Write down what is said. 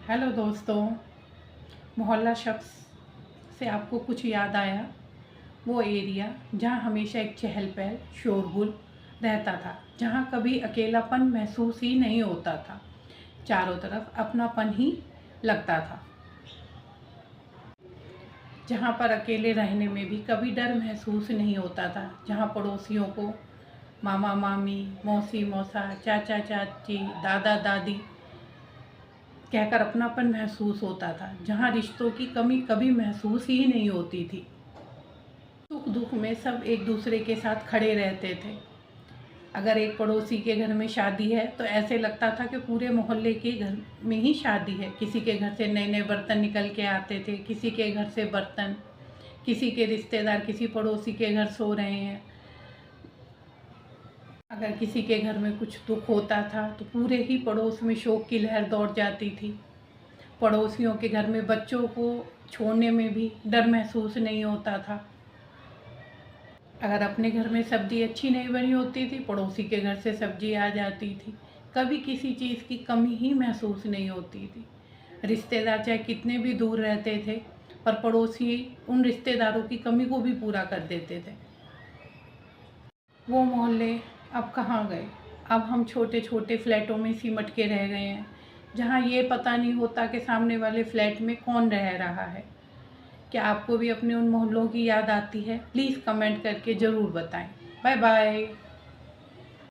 Hello दोस्तों। मोहल्ला शख्स से आपको कुछ याद आया? वो एरिया जहाँ हमेशा एक चहल पहल शोरगुल रहता था, जहाँ कभी अकेलापन महसूस ही नहीं होता था, चारों तरफ अपनापन ही लगता था, जहाँ पर अकेले रहने में भी कभी डर महसूस नहीं होता था, जहाँ पड़ोसियों को मामा मामी, मौसी मौसा, चाचा चाची, दादा दादी कहकर अपनापन महसूस होता था, जहाँ रिश्तों की कमी कभी महसूस ही नहीं होती थी। सुख दुख में सब एक दूसरे के साथ खड़े रहते थे। अगर एक पड़ोसी के घर में शादी है तो ऐसे लगता था कि पूरे मोहल्ले के घर में ही शादी है। किसी के घर से नए नए बर्तन निकल के आते थे, किसी के घर से बर्तन, किसी के रिश्तेदार किसी पड़ोसी के घर सो रहे हैं। अगर किसी के घर में कुछ दुख होता था तो पूरे ही पड़ोस में शोक की लहर दौड़ जाती थी। पड़ोसियों के घर में बच्चों को छोड़ने में भी डर महसूस नहीं होता था। अगर अपने घर में सब्ज़ी अच्छी नहीं बनी होती थी, पड़ोसी के घर से सब्ज़ी आ जाती थी। कभी किसी चीज़ की कमी ही महसूस नहीं होती थी। रिश्तेदार चाहे कितने भी दूर रहते थे, पर पड़ोसी उन रिश्तेदारों की कमी को भी पूरा कर देते थे। वो मोहल्ले अब कहाँ गए? अब हम छोटे छोटे फ्लैटों में सिमट के रह गए हैं, जहाँ ये पता नहीं होता कि सामने वाले फ्लैट में कौन रह रहा है। क्या आपको भी अपने उन मोहल्लों की याद आती है? प्लीज़ कमेंट करके ज़रूर बताएं। Bye bye.